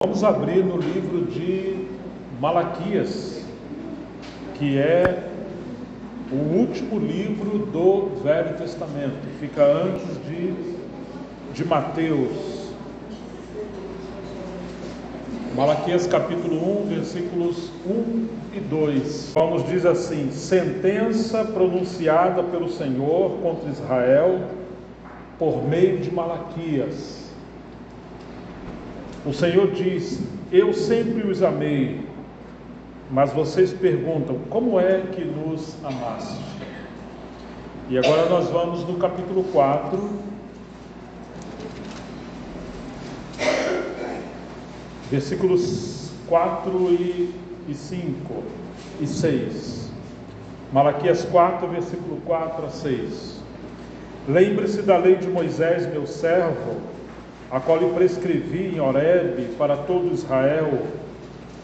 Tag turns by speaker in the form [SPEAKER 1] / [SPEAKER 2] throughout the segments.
[SPEAKER 1] Vamos abrir no livro de Malaquias, que é o último livro do Velho Testamento, fica antes de Mateus. Malaquias capítulo 1, versículos 1 e 2. Paulo nos diz assim: sentença pronunciada pelo Senhor contra Israel por meio de Malaquias. O Senhor diz: eu sempre os amei, mas vocês perguntam, como é que nos amaste? E agora nós vamos no capítulo 4, versículos 4 e 5 e 6. Malaquias 4, versículo 4 a 6. Lembre-se da lei de Moisés, meu servo, a qual lhe prescrevi em Horebe para todo Israel,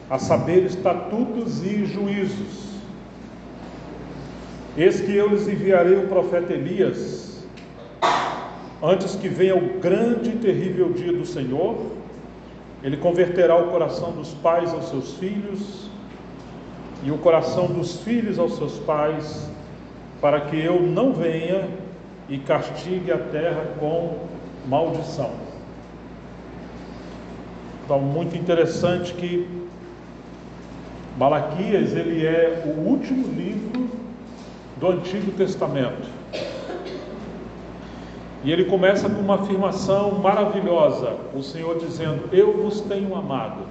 [SPEAKER 1] a saber, estatutos e juízos. Eis que eu lhes enviarei o profeta Elias, antes que venha o grande e terrível dia do Senhor. Ele converterá o coração dos pais aos seus filhos, e o coração dos filhos aos seus pais, para que eu não venha e castigue a terra com maldição. Então, muito interessante que Malaquias, ele é o último livro do Antigo Testamento. E ele começa com uma afirmação maravilhosa, o Senhor dizendo: eu vos tenho amado.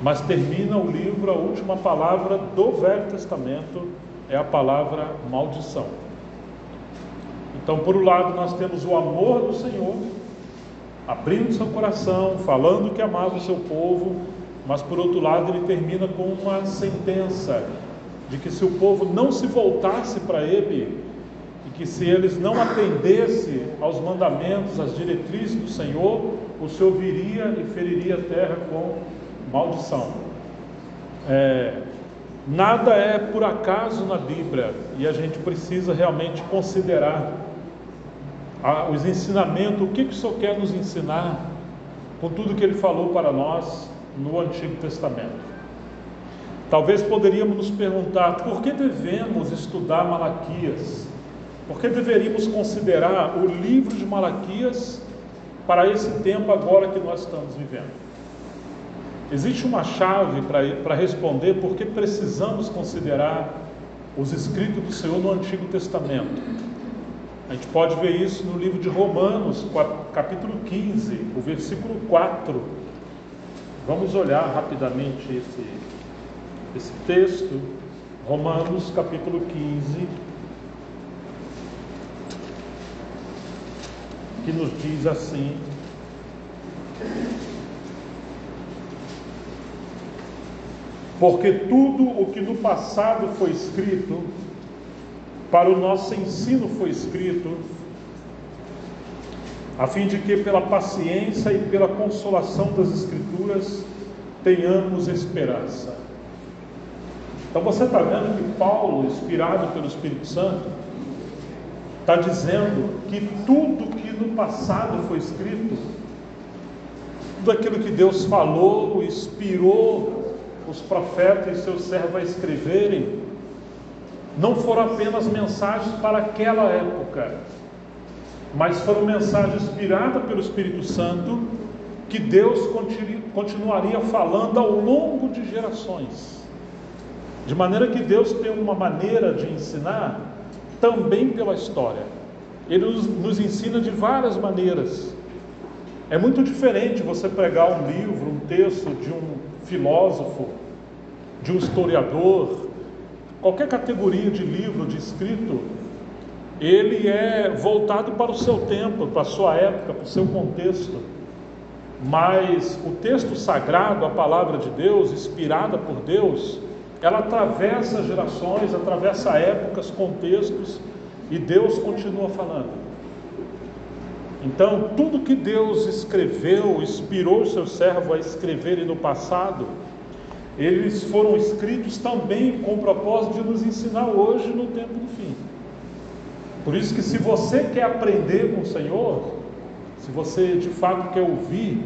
[SPEAKER 1] Mas termina o livro, a última palavra do Velho Testamento é a palavra maldição. Então, por um lado, nós temos o amor do Senhor, abrindo seu coração, falando que amava o seu povo, mas por outro lado ele termina com uma sentença de que se o povo não se voltasse para ele, e que se eles não atendessem aos mandamentos, às diretrizes do Senhor, o Senhor viria e feriria a terra com maldição. Nada é por acaso na Bíblia, e a gente precisa realmente considerar os ensinamentos, o que o Senhor quer nos ensinar com tudo que Ele falou para nós no Antigo Testamento. Talvez poderíamos nos perguntar, por que devemos estudar Malaquias? Por que deveríamos considerar o livro de Malaquias para esse tempo agora que nós estamos vivendo? Existe uma chave para responder por que precisamos considerar os escritos do Senhor no Antigo Testamento. A gente pode ver isso no livro de Romanos, capítulo 15, o versículo 4. Vamos olhar rapidamente esse texto. Romanos, capítulo 15, que nos diz assim: porque tudo o que no passado foi escrito, para o nosso ensino foi escrito, a fim de que pela paciência e pela consolação das Escrituras tenhamos esperança. Então você está vendo que Paulo, inspirado pelo Espírito Santo, está dizendo que tudo que no passado foi escrito, tudo aquilo que Deus falou, inspirou os profetas e seus servos a escreverem, não foram apenas mensagens para aquela época, mas foram mensagens inspiradas pelo Espírito Santo, que Deus continuaria falando ao longo de gerações. De maneira que Deus tem uma maneira de ensinar também pela história. Ele nos ensina de várias maneiras. É muito diferente você pegar um livro, um texto de um filósofo, de um historiador, qualquer categoria de livro, de escrito, ele é voltado para o seu tempo, para a sua época, para o seu contexto. Mas o texto sagrado, a palavra de Deus, inspirada por Deus, ela atravessa gerações, atravessa épocas, contextos, e Deus continua falando. Então, tudo que Deus escreveu, inspirou os seus servos a escreverem no passado, eles foram escritos também com o propósito de nos ensinar hoje no tempo do fim. Por isso que, se você quer aprender com o Senhor, se você de fato quer ouvir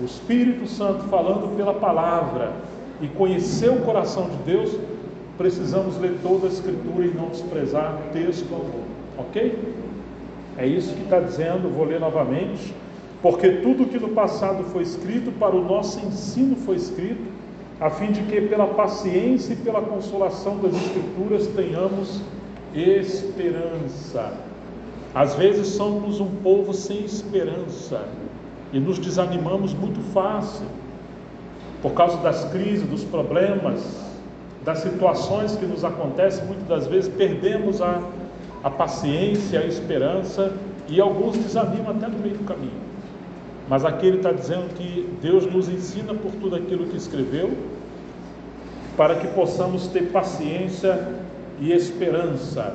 [SPEAKER 1] o Espírito Santo falando pela palavra e conhecer o coração de Deus, precisamos ler toda a Escritura e não desprezar texto algum, ok? É isso que está dizendo, vou ler novamente. Porque tudo que no passado foi escrito, para o nosso ensino foi escrito, a fim de que pela paciência e pela consolação das Escrituras tenhamos esperança. Às vezes somos um povo sem esperança e nos desanimamos muito fácil por causa das crises, dos problemas, das situações que nos acontecem. Muitas das vezes perdemos a paciência, a esperança, e alguns desanimam até no meio do caminho. Mas aqui ele está dizendo que Deus nos ensina por tudo aquilo que escreveu, para que possamos ter paciência e esperança.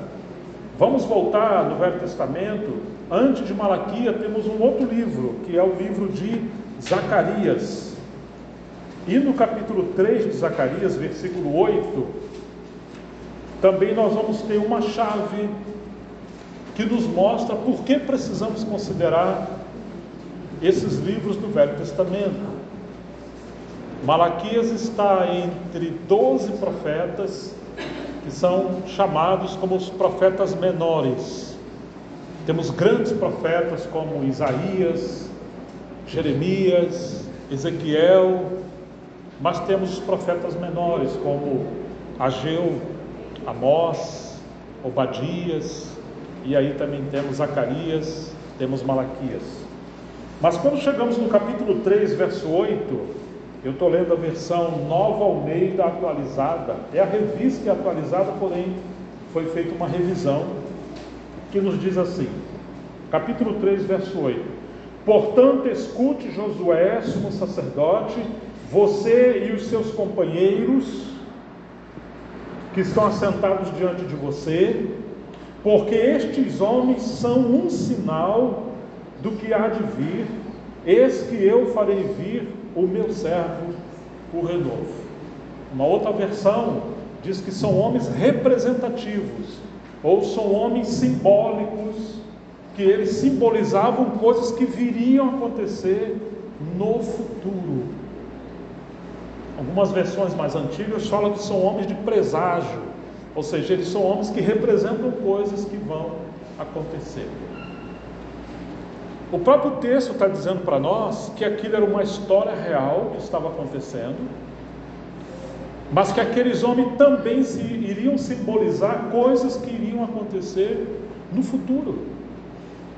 [SPEAKER 1] Vamos voltar no Velho Testamento. Antes de Malaquias temos um outro livro, que é o livro de Zacarias. E no capítulo 3 de Zacarias, versículo 8, também nós vamos ter uma chave que nos mostra por que precisamos considerar esses livros do Velho Testamento. Malaquias está entre 12 profetas que são chamados como os profetas menores. Temos grandes profetas como Isaías, Jeremias, Ezequiel, mas temos os profetas menores como Ageu, Amós, Obadias, e aí também temos Zacarias, temos Malaquias. Mas quando chegamos no capítulo 3, verso 8, eu estou lendo a versão Nova Almeida atualizada. É a revista que é atualizada, porém foi feita uma revisão que nos diz assim, capítulo 3, verso 8: Portanto, escute, Josué, sumo sacerdote, você e os seus companheiros que estão assentados diante de você, porque estes homens são um sinal do que há de vir. Eis que eu farei vir o meu servo, o renovo. Uma outra versão diz que são homens representativos, ou são homens simbólicos, que eles simbolizavam coisas que viriam a acontecer no futuro. Algumas versões mais antigas falam que são homens de presságio, ou seja, eles são homens que representam coisas que vão acontecer. O próprio texto está dizendo para nós que aquilo era uma história real que estava acontecendo, mas que aqueles homens também iriam simbolizar coisas que iriam acontecer no futuro.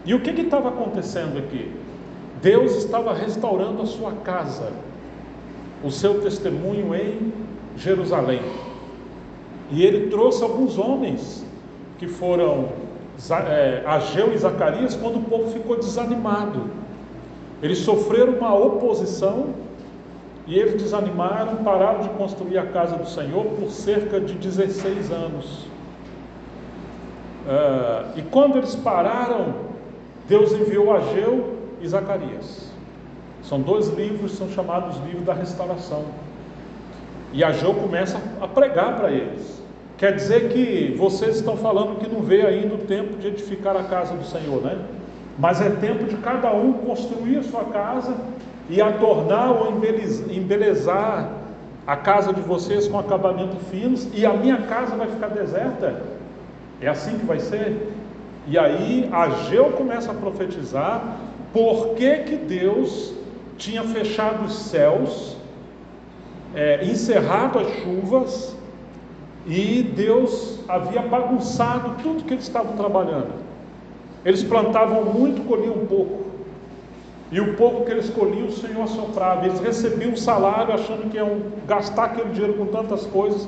[SPEAKER 1] E o que estava acontecendo aqui? Deus estava restaurando a sua casa, o seu testemunho em Jerusalém. E ele trouxe alguns homens que foram Ageu e Zacarias, quando o povo ficou desanimado. Eles sofreram uma oposição e eles desanimaram, pararam de construir a casa do Senhor por cerca de 16 anos. E quando eles pararam, Deus enviou Ageu e Zacarias. São dois livros, são chamados livros da restauração. E Ageu começa a pregar para eles. Quer dizer que vocês estão falando que não vê ainda o tempo de edificar a casa do Senhor, né? Mas é tempo de cada um construir a sua casa e adornar ou embelezar a casa de vocês com acabamento finos, e a minha casa vai ficar deserta. É assim que vai ser? E aí Ageu começa a profetizar por que Deus tinha fechado os céus, encerrado as chuvas, e Deus havia bagunçado tudo que eles estavam trabalhando. Eles plantavam muito, colhiam pouco, e o pouco que eles colhiam o Senhor assoprava. Eles recebiam um salário achando que iam gastar aquele dinheiro com tantas coisas,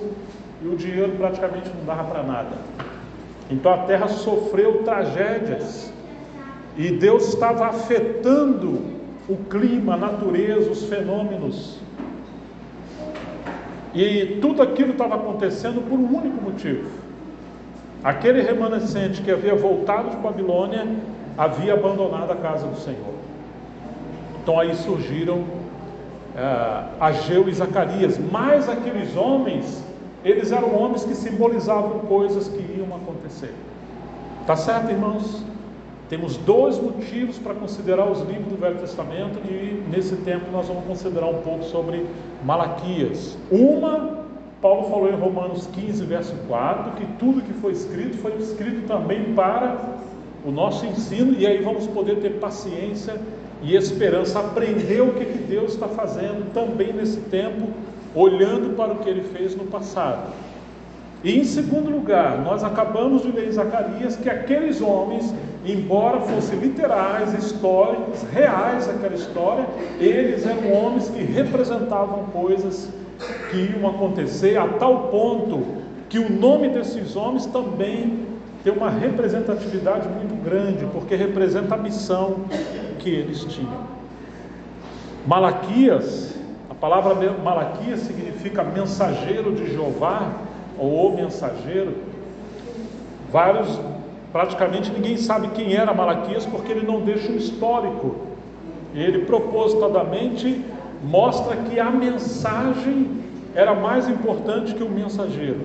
[SPEAKER 1] e o dinheiro praticamente não dava para nada. Então a terra sofreu tragédias, e Deus estava afetando o clima, a natureza, os fenômenos. E tudo aquilo estava acontecendo por um único motivo. Aquele remanescente que havia voltado de Babilônia havia abandonado a casa do Senhor. Então aí surgiram Ageu e Zacarias. Mas aqueles homens, eles eram homens que simbolizavam coisas que iam acontecer. Tá certo, irmãos? Temos dois motivos para considerar os livros do Velho Testamento, e nesse tempo nós vamos considerar um pouco sobre Malaquias. Uma, Paulo falou em Romanos 15, verso 4, que tudo que foi escrito também para o nosso ensino, e aí vamos poder ter paciência e esperança, aprender o que Deus está fazendo também nesse tempo, olhando para o que Ele fez no passado. E em segundo lugar, nós acabamos de ler em Zacarias que aqueles homens, embora fossem literais, históricos, reais aquela história, eles eram homens que representavam coisas que iam acontecer, a tal ponto que o nome desses homens também tem uma representatividade muito grande, porque representa a missão que eles tinham. Malaquias, a palavra Malaquias significa mensageiro de Jeová, ou o mensageiro. Praticamente ninguém sabe quem era Malaquias, porque ele não deixa um histórico. Ele propositadamente mostra que a mensagem era mais importante que o mensageiro,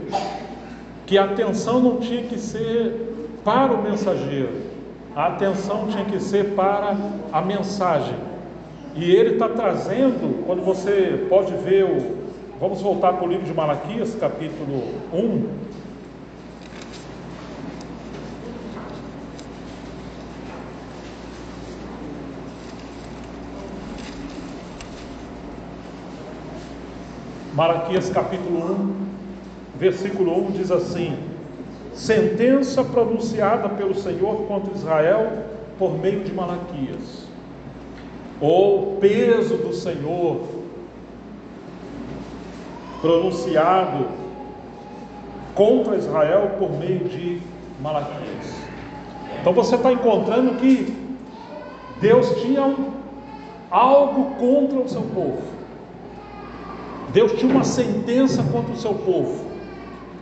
[SPEAKER 1] que a atenção não tinha que ser para o mensageiro, a atenção tinha que ser para a mensagem. E ele está trazendo, quando você pode ver vamos voltar para o livro de Malaquias, capítulo 1. Malaquias capítulo 1, versículo 1 diz assim: sentença pronunciada pelo Senhor contra Israel por meio de Malaquias, ou peso do Senhor pronunciado contra Israel por meio de Malaquias. Então você está encontrando que Deus tinha algo contra o seu povo. Deus tinha uma sentença contra o seu povo.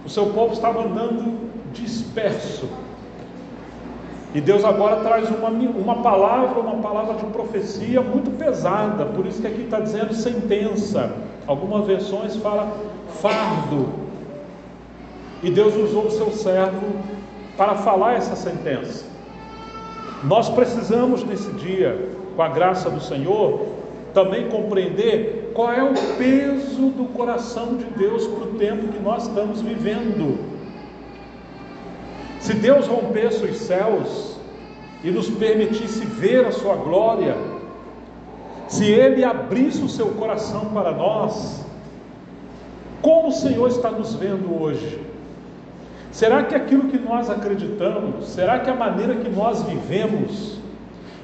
[SPEAKER 1] O seu povo estava andando disperso. E Deus agora traz uma palavra de profecia muito pesada. Por isso que aqui está dizendo sentença. Algumas versões falam fardo. E Deus usou o seu servo para falar essa sentença. Nós precisamos nesse dia, com a graça do Senhor, também compreender qual é o peso do coração de Deus para o tempo que nós estamos vivendo. Se Deus rompesse os céus e nos permitisse ver a sua glória, se Ele abrisse o seu coração para nós, como o Senhor está nos vendo hoje? Será que aquilo que nós acreditamos, será que a maneira que nós vivemos,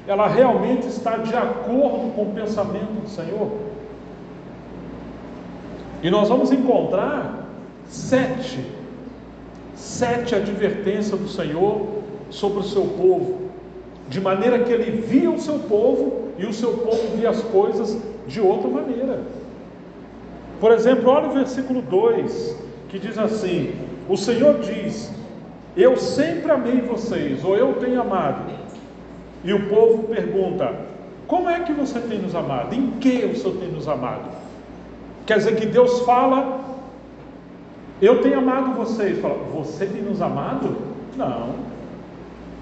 [SPEAKER 1] ela realmente está de acordo com o pensamento do Senhor? E nós vamos encontrar sete advertências do Senhor sobre o seu povo, de maneira que Ele via o seu povo e o seu povo via as coisas de outra maneira. Por exemplo, olha o versículo 2, que diz assim: o Senhor diz, eu sempre amei vocês, ou eu tenho amado. E o povo pergunta, como é que você tem nos amado? Em que o Senhor tem nos amado? Quer dizer que Deus fala, eu tenho amado vocês. Fala, você tem nos amado? Não,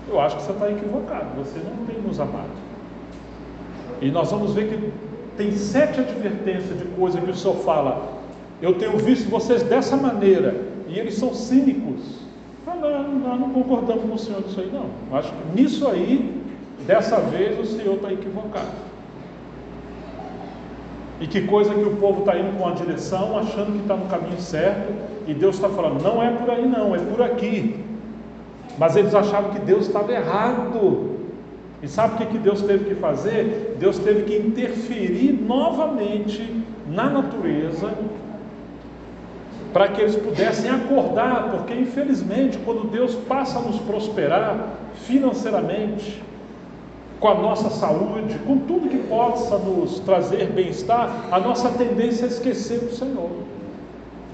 [SPEAKER 1] eu acho que você está equivocado, você não tem nos amado. E nós vamos ver que tem 7 advertências de coisas que o Senhor fala, eu tenho visto vocês dessa maneira, e eles são cínicos. Nós não concordamos com o Senhor nisso aí não. Eu acho que nisso aí, dessa vez o Senhor está equivocado. E que coisa que o povo está indo com a direção, achando que está no caminho certo, e Deus está falando, não é por aí não, é por aqui. Mas eles achavam que Deus estava errado. E sabe o que Deus teve que fazer? Deus teve que interferir novamente na natureza, para que eles pudessem acordar, porque infelizmente quando Deus passa a nos prosperar financeiramente, com a nossa saúde, com tudo que possa nos trazer bem-estar, a nossa tendência é esquecer do Senhor,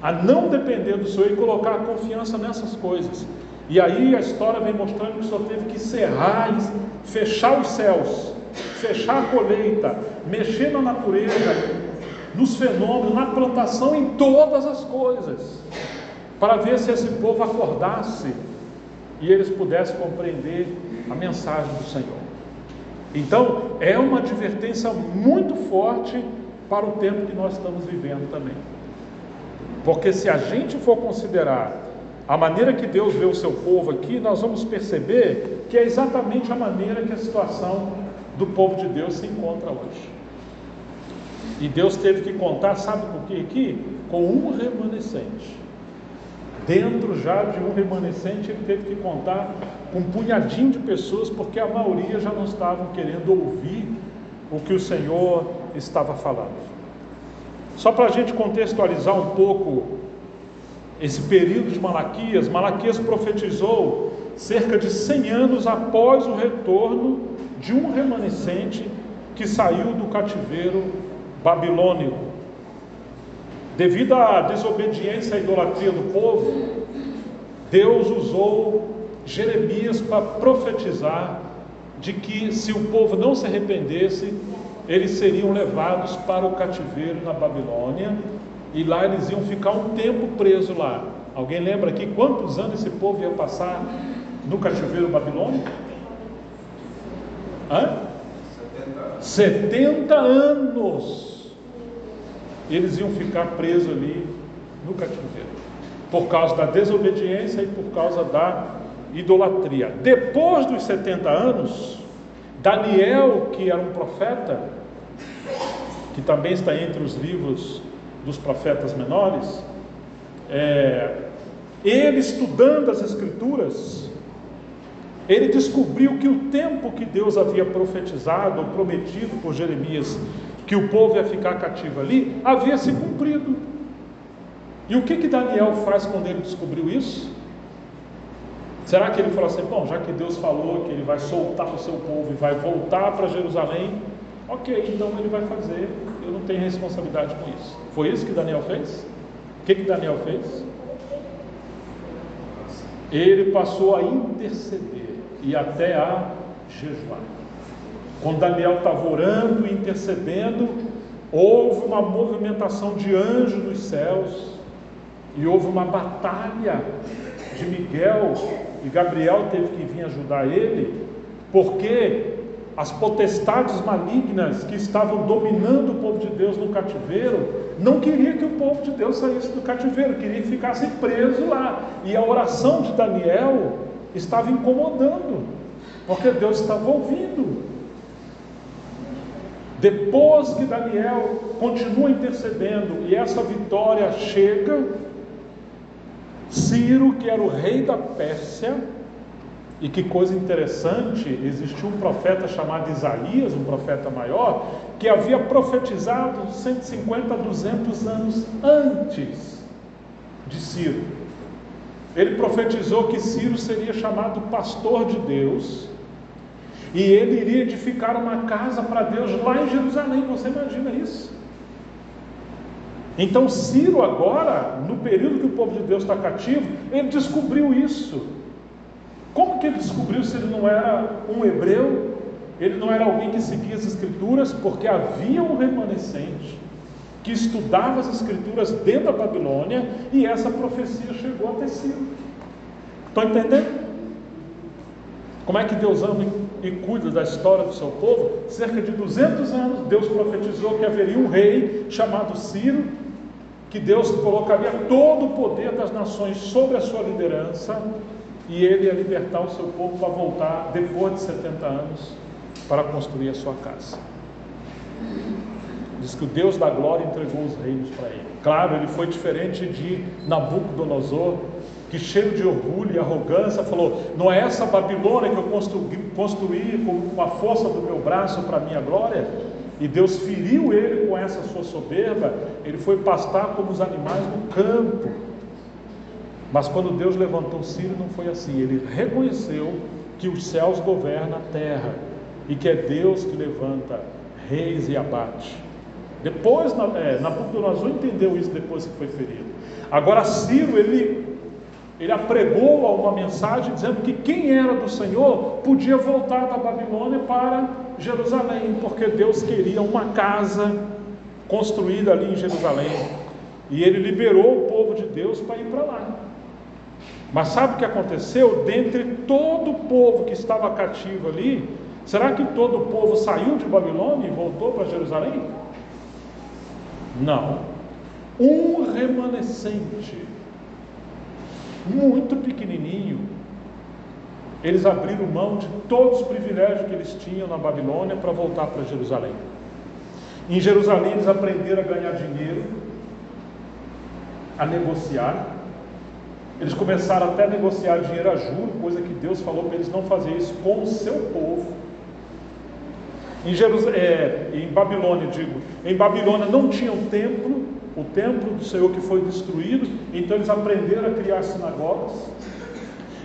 [SPEAKER 1] a não depender do Senhor e colocar a confiança nessas coisas. E aí a história vem mostrando que o Senhor teve que cerrar, fechar os céus, fechar a colheita, mexer na natureza, nos fenômenos, na plantação, em todas as coisas, para ver se esse povo acordasse e eles pudessem compreender a mensagem do Senhor. Então, é uma advertência muito forte para o tempo que nós estamos vivendo também. Porque se a gente for considerar a maneira que Deus vê o seu povo aqui, nós vamos perceber que é exatamente a maneira que a situação do povo de Deus se encontra hoje. E Deus teve que contar, sabe por quê aqui? Com um remanescente. Dentro já de um remanescente, ele teve que contar com um punhadinho de pessoas, porque a maioria já não estavam querendo ouvir o que o Senhor estava falando. Só para a gente contextualizar um pouco esse período de Malaquias, Malaquias profetizou cerca de 100 anos após o retorno de um remanescente que saiu do cativeiro babilônico. Devido à desobediência e à idolatria do povo, Deus usou Jeremias para profetizar de que se o povo não se arrependesse, eles seriam levados para o cativeiro na Babilônia, e lá eles iam ficar um tempo presos lá. Alguém lembra aqui quantos anos esse povo ia passar no cativeiro babilônico? 70 anos eles iam ficar presos ali no cativeiro, por causa da desobediência e por causa da idolatria. Depois dos 70 anos, Daniel, que era um profeta, que também está entre os livros dos profetas menores, ele estudando as Escrituras, ele descobriu que o tempo que Deus havia profetizado ou prometido por Jeremias, que o povo ia ficar cativo ali, havia se cumprido. E o que Daniel faz quando ele descobriu isso? Será que ele falou assim, bom, já que Deus falou que ele vai soltar o seu povo e vai voltar para Jerusalém, ok, então ele vai fazer, eu não tenho responsabilidade com isso. Foi isso que Daniel fez? O que Daniel fez? Ele passou a interceder e até a jejuar. Quando Daniel estava orando e intercedendo, houve uma movimentação de anjos dos céus e houve uma batalha de Miguel, e Gabriel teve que vir ajudar ele, porque as potestades malignas que estavam dominando o povo de Deus no cativeiro não queria que o povo de Deus saísse do cativeiro, queria que ficasse preso lá. E a oração de Daniel estava incomodando, porque Deus estava ouvindo. Depois que Daniel continua intercedendo e essa vitória chega, Ciro, que era o rei da Pérsia, e que coisa interessante, existiu um profeta chamado Isaías, um profeta maior, que havia profetizado 150 a 200 anos antes de Ciro. Ele profetizou que Ciro seria chamado pastor de Deus, e ele iria edificar uma casa para Deus lá em Jerusalém. Você imagina isso? Então Ciro agora, no período que o povo de Deus está cativo, ele descobriu isso. Como que ele descobriu se ele não era um hebreu? Ele não era alguém que seguia as Escrituras, porque havia um remanescente que estudava as Escrituras dentro da Babilônia, e essa profecia chegou até Ciro. Estão entendendo? Como é que Deus ama e cuida da história do seu povo? Cerca de 200 anos, Deus profetizou que haveria um rei chamado Ciro, que Deus colocaria todo o poder das nações sobre a sua liderança, e ele ia libertar o seu povo para voltar, depois de 70 anos, para construir a sua casa. Diz que o Deus da glória entregou os reinos para ele. Claro, ele foi diferente de Nabucodonosor, que cheio de orgulho e arrogância falou, não é essa Babilônia que eu construí com a força do meu braço para a minha glória? E Deus feriu ele com essa sua soberba. Ele foi pastar como os animais do campo. Mas quando Deus levantou Ciro, não foi assim. Ele reconheceu que os céus governam a terra, e que é Deus que levanta reis e abate. Depois, Nabucodonosor entendeu isso depois que foi ferido. Agora Ciro, ele apregou uma mensagem dizendo que quem era do Senhor podia voltar da Babilônia para Jerusalém, porque Deus queria uma casa construída ali em Jerusalém, e ele liberou o povo de Deus para ir para lá. Mas sabe o que aconteceu? Dentre todo o povo que estava cativo ali, será que todo o povo saiu de Babilônia e voltou para Jerusalém? Não. Um remanescente, muito pequenininho, eles abriram mão de todos os privilégios que eles tinham na Babilônia para voltar para Jerusalém. Em Jerusalém eles aprenderam a ganhar dinheiro, a negociar. Eles começaram até a negociar dinheiro a juros, coisa que Deus falou para eles não fazer isso com o seu povo. Em Babilônia, em Babilônia não tinha um templo, o templo do Senhor que foi destruído, então eles aprenderam a criar sinagogas.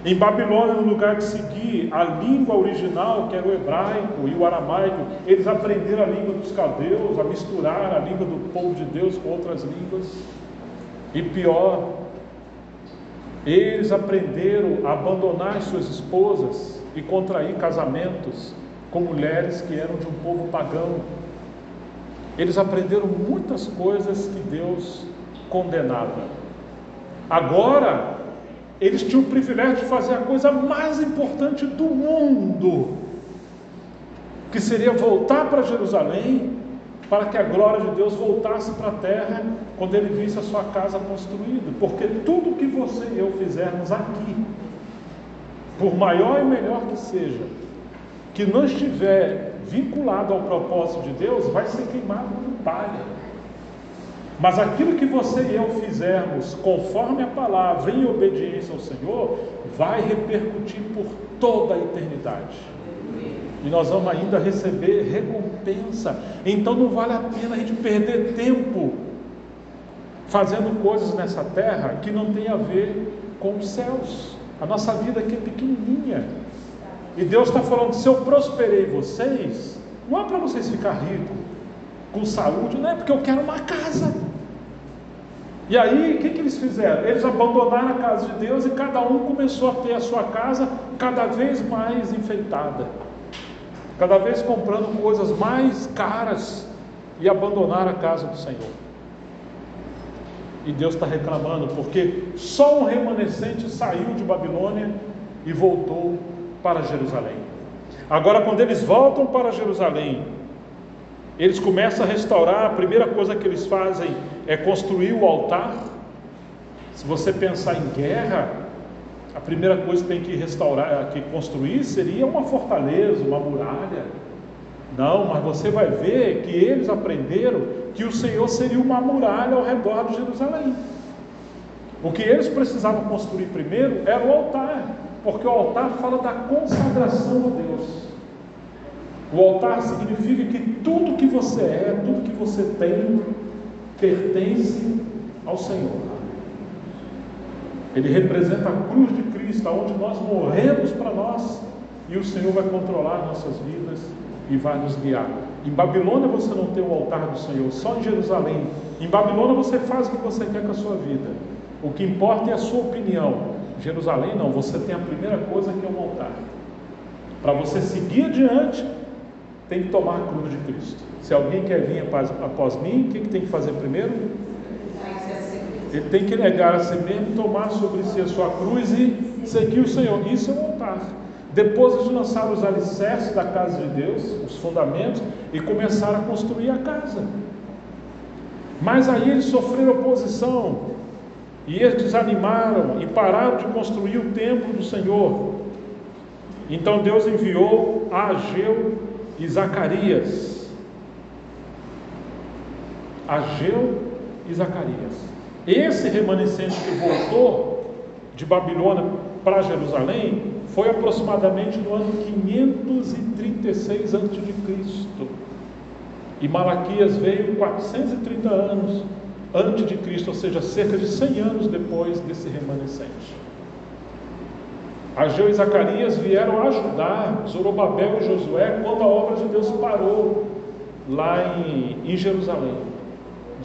[SPEAKER 1] Em Babilônia, no lugar de seguir a língua original, que era o hebraico e o aramaico, eles aprenderam a língua dos caldeus, a misturar a língua do povo de Deus com outras línguas. E pior, eles aprenderam a abandonar suas esposas e contrair casamentos com mulheres que eram de um povo pagão. Eles aprenderam muitas coisas que Deus condenava. Agora, eles tinham o privilégio de fazer a coisa mais importante do mundo, que seria voltar para Jerusalém, para que a glória de Deus voltasse para a terra, quando Ele visse a sua casa construída. Porque tudo que você e eu fizermos aqui, por maior e melhor que seja, que não estiver vinculado ao propósito de Deus, vai ser queimado por palha. Mas aquilo que você e eu fizermos conforme a palavra, em obediência ao Senhor, vai repercutir por toda a eternidade. E nós vamos ainda receber recompensa. Então não vale a pena a gente perder tempo fazendo coisas nessa terra que não tem a ver com os céus. A nossa vida aqui é pequenininha. E Deus está falando, se eu prosperei vocês, não é para vocês ficar ricos, com saúde, não é porque eu quero uma casa. E aí, o que eles fizeram? Eles abandonaram a casa de Deus e cada um começou a ter a sua casa cada vez mais enfeitada, cada vez comprando coisas mais caras, e abandonaram a casa do Senhor. E Deus está reclamando, porque só um remanescente saiu de Babilônia e voltou para Jerusalém. Agora, quando eles voltam para Jerusalém, eles começam a restaurar. A primeira coisa que eles fazem é construir o altar. Se você pensar em guerra, a primeira coisa que tem que restaurar, que construir, seria uma fortaleza, uma muralha. Não, mas você vai ver que eles aprenderam que o Senhor seria uma muralha ao redor de Jerusalém. O que eles precisavam construir primeiro era o altar, porque o altar fala da consagração a Deus. O altar significa que tudo que você é, tudo que você tem, pertence ao Senhor. Ele representa a cruz de Cristo, onde nós morremos para nós, e o Senhor vai controlar nossas vidas e vai nos guiar. Em Babilônia você não tem o altar do Senhor, só em Jerusalém. Em Babilônia você faz o que você quer com a sua vida, o que importa é a sua opinião. Em Jerusalém não, você tem a primeira coisa, que é o altar. Para você seguir adiante, tem que tomar a cruz de Cristo. Se alguém quer vir após mim, o que tem que fazer primeiro? Ele tem que negar a si mesmo, tomar sobre si a sua cruz e seguir o Senhor. Isso é o altar. Depois eles lançaram os alicerces da casa de Deus, os fundamentos, e começaram a construir a casa. Mas aí eles sofreram oposição, e eles desanimaram e pararam de construir o templo do Senhor. Então Deus enviou a Ageu e Zacarias. Ageu e Zacarias. Esse remanescente que voltou de Babilônia para Jerusalém foi aproximadamente no ano 536 a.C. E Malaquias veio 430 anos antes de Cristo, ou seja, cerca de 100 anos depois desse remanescente. Ageu e Zacarias vieram ajudar Zorobabel e Josué quando a obra de Deus parou lá em Jerusalém,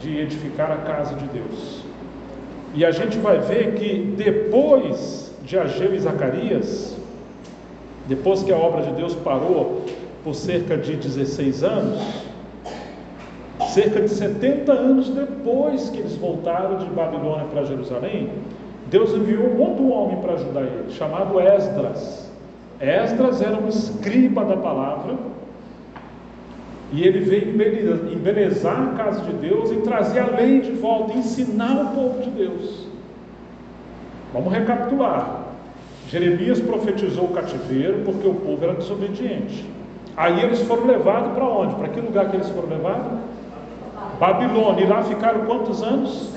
[SPEAKER 1] de edificar a casa de Deus. E a gente vai ver que depois de Ageu e Zacarias, depois que a obra de Deus parou por cerca de 16 anos, cerca de 70 anos depois que eles voltaram de Babilônia para Jerusalém, Deus enviou um outro homem para ajudar ele, chamado Esdras. Esdras era um escriba da palavra, e ele veio embelezar a casa de Deus e trazer a lei de volta, ensinar o povo de Deus. Vamos recapitular. Jeremias profetizou o cativeiro porque o povo era desobediente. Aí eles foram levados para onde? Para que lugar que eles foram levados? Babilônia. E lá ficaram quantos anos?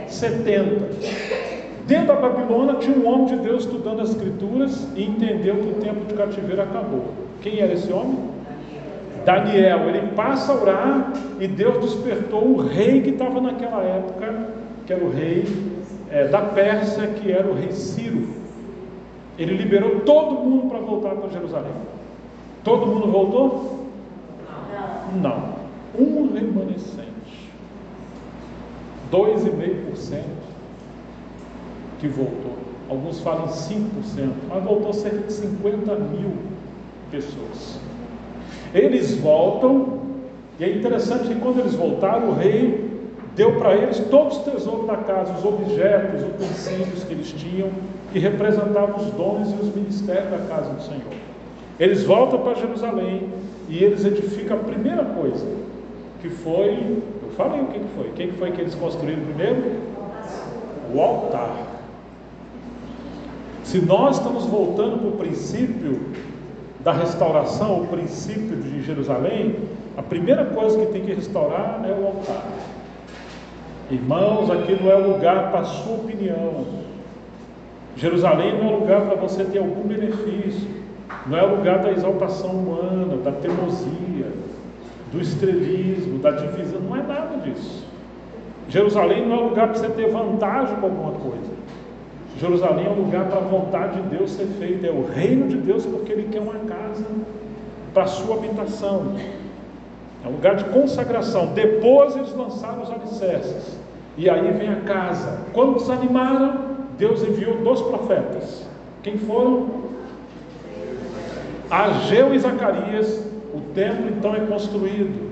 [SPEAKER 1] 70. Dentro da Babilônia tinha um homem de Deus estudando as escrituras e entendeu que o tempo de cativeiro acabou. Quem era esse homem? Daniel. Ele passa a orar e Deus despertou o rei que estava naquela época, que era o rei da Pérsia, que era o rei Ciro. Ele liberou todo mundo para voltar para Jerusalém. Todo mundo voltou? Não. Um remanescente. 2,5% que voltou. Alguns falam 5%, mas voltou cerca de 50 mil pessoas. Eles voltam, e é interessante que quando eles voltaram, o rei deu para eles todos os tesouros da casa, os objetos, os utensílios que eles tinham, que representavam os dons e os ministérios da casa do Senhor. Eles voltam para Jerusalém e eles edificam a primeira coisa, que foi, eu falei o que foi. O que foi que eles construíram primeiro? O altar. Se nós estamos voltando para o princípio da restauração, o princípio de Jerusalém, a primeira coisa que tem que restaurar é o altar. Irmãos, aqui não é lugar para a sua opinião. Jerusalém não é lugar para você ter algum benefício. Não é lugar da exaltação humana, da teimosia, do estrelismo, da divisão. Não é nada disso. Jerusalém não é lugar para você ter vantagem com alguma coisa. Jerusalém é um lugar para a vontade de Deus ser feita. É o reino de Deus, porque Ele quer uma casa para a sua habitação. É um lugar de consagração. Depois eles lançaram os alicerces. E aí vem a casa. Quando desanimaram, Deus enviou 2 profetas. Quem foram? Ageu e Zacarias. O templo então é construído.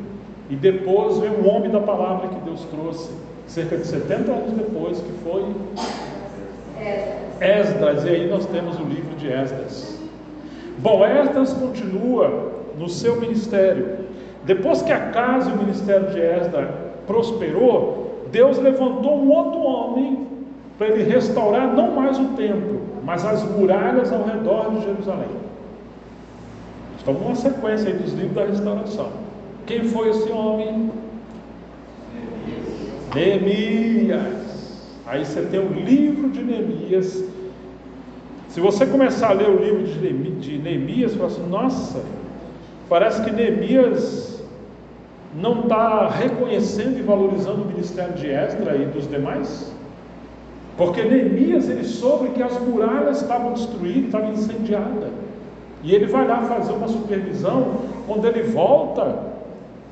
[SPEAKER 1] E depois vem um homem da palavra que Deus trouxe, cerca de 70 anos depois, que foi Esdras. E aí nós temos o livro de Esdras. Bom, Esdras continua no seu ministério. Depois que a casa e o ministério de Esdras prosperou, Deus levantou um outro homem para ele restaurar não mais o templo, mas as muralhas ao redor de Jerusalém. Estamos numa sequência aí dos livros da restauração. Quem foi esse homem? Neemias. Aí você tem o livro de Neemias. Se você começar a ler o livro de Neemias, você fala assim: nossa, parece que Neemias não está reconhecendo e valorizando o ministério de Esdras e dos demais. Porque Neemias, ele soube que as muralhas estavam destruídas, estavam incendiadas. E ele vai lá fazer uma supervisão. Quando ele volta,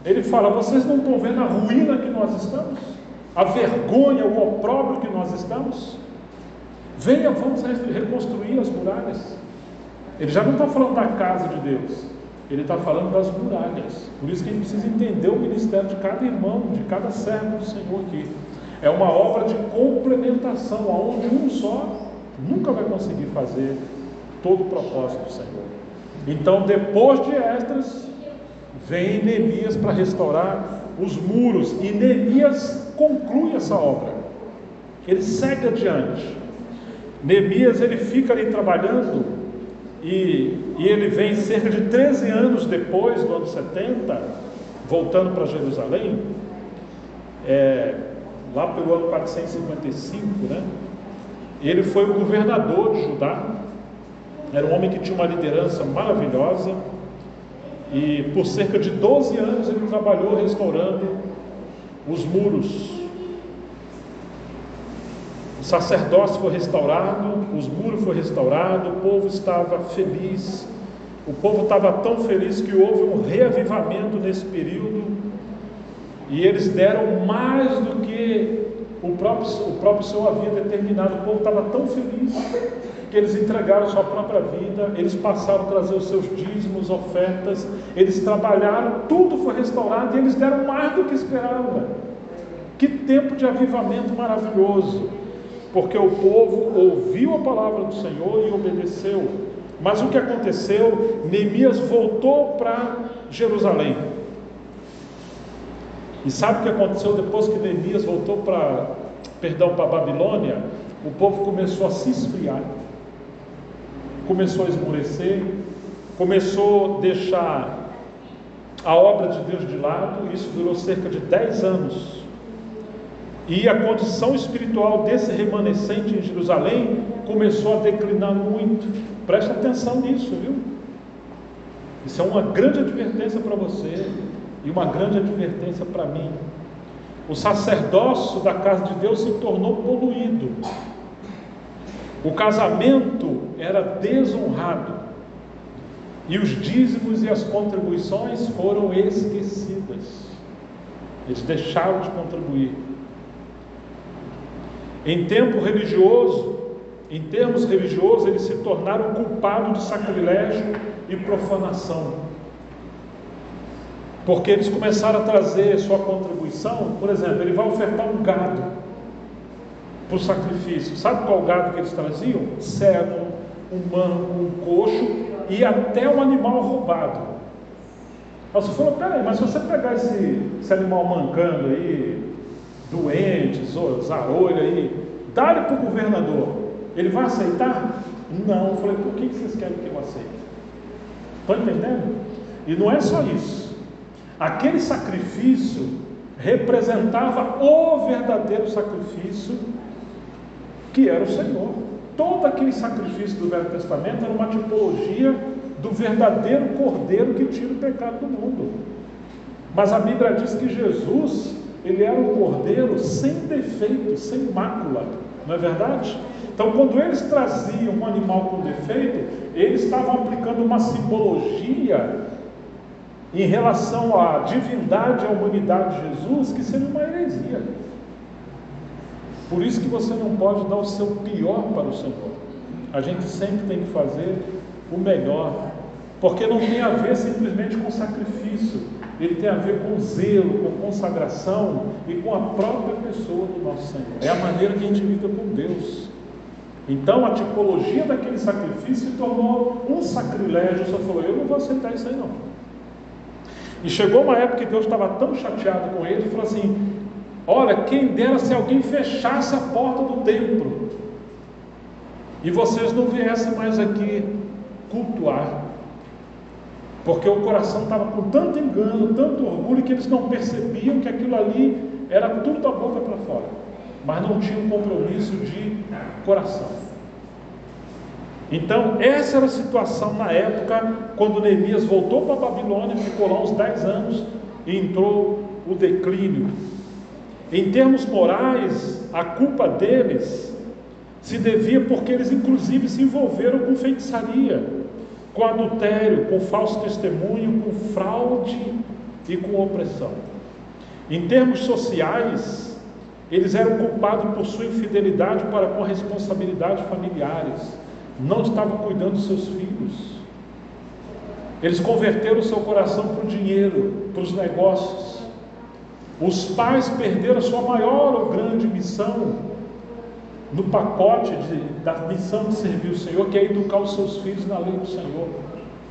[SPEAKER 1] ele fala: vocês não estão vendo a ruína que nós estamos? A vergonha, o opróbrio que nós estamos? Venha, vamos reconstruir as muralhas. Ele já não está falando da casa de Deus, ele está falando das muralhas. Por isso que a gente precisa entender o ministério de cada irmão, de cada servo do Senhor aqui. É uma obra de complementação, onde um só nunca vai conseguir fazer todo o propósito do Senhor. Então, depois de Esdras, vem Neemias para restaurar os muros, e Neemias conclui essa obra. Ele segue adiante. Neemias, ele fica ali trabalhando, e ele vem cerca de 13 anos depois do ano 70, voltando para Jerusalém, lá pelo ano 455, né? Ele foi o governador de Judá. Era um homem que tinha uma liderança maravilhosa, e por cerca de 12 anos ele trabalhou restaurando os muros. O sacerdócio foi restaurado, os muros foram restaurados, o povo estava feliz. O povo estava tão feliz que houve um reavivamento nesse período, e eles deram mais do que o próprio Senhor havia determinado. O povo estava tão feliz que eles entregaram sua própria vida, eles passaram a trazer os seus dízimos, ofertas, eles trabalharam, tudo foi restaurado, e eles deram mais do que esperavam. Que tempo de avivamento maravilhoso! porque o povo ouviu a palavra do Senhor e obedeceu. Mas o que aconteceu? Neemias voltou para Jerusalém. E sabe o que aconteceu depois que Neemias voltou para a Babilônia? O povo começou a se esfriar, começou a esmorecer, começou a deixar a obra de Deus de lado. Isso durou cerca de 10 anos. E a condição espiritual desse remanescente em Jerusalém começou a declinar muito. Preste atenção nisso, viu? Isso é uma grande advertência para você e uma grande advertência para mim. O sacerdócio da casa de Deus se tornou poluído. O casamento era desonrado. E os dízimos e as contribuições foram esquecidas. Eles deixaram de contribuir. Em termos religiosos, eles se tornaram culpados de sacrilégio e profanação. Porque eles começaram a trazer sua contribuição. Por exemplo, ele vai ofertar um gado para o sacrifício. Sabe qual gado que eles traziam? Cego, um manco, um coxo e até um animal roubado. Aí você falou, peraí, mas se você pegar esse animal mancando aí, doente, zarolho aí, dá-lhe para o governador, ele vai aceitar? Não. Eu falei, por que vocês querem que eu aceite? Estão entendendo? E não é só isso. Aquele sacrifício representava o verdadeiro sacrifício, que era o Senhor. Todo aquele sacrifício do Velho Testamento era uma tipologia do verdadeiro Cordeiro que tira o pecado do mundo. Mas a Bíblia diz que Jesus, ele era um Cordeiro sem defeito, sem mácula, não é verdade? Então, quando eles traziam um animal com defeito, eles estavam aplicando uma simbologia em relação à divindade e à humanidade de Jesus, que seria uma heresia. Por isso que você não pode dar o seu pior para o Senhor. A gente sempre tem que fazer o melhor, porque não tem a ver simplesmente com sacrifício, ele tem a ver com zelo, com consagração e com a própria pessoa do nosso Senhor. É a maneira que a gente lida com Deus. Então a tipologia daquele sacrifício se tornou um sacrilégio. O Senhor falou, eu não vou aceitar isso aí não. E chegou uma época que Deus estava tão chateado com ele, e falou assim, olha, quem dera se alguém fechasse a porta do templo e vocês não viessem mais aqui cultuar, porque o coração estava com tanto engano, tanto orgulho, que eles não percebiam que aquilo ali era tudo da boca para fora, mas não tinham um compromisso de coração. Então essa era a situação na época, quando Neemias voltou para a Babilônia, ficou lá uns 10 anos e entrou o declínio. Em termos morais, a culpa deles se devia porque eles inclusive se envolveram com feitiçaria, com adultério, com falso testemunho, com fraude e com opressão. Em termos sociais, eles eram culpados por sua infidelidade para com responsabilidades familiares, não estavam cuidando dos seus filhos. Eles converteram o seu coração para o dinheiro, para os negócios. Os pais perderam a sua maior ou grande missão no pacote da missão de servir o Senhor, que é educar os seus filhos na lei do Senhor.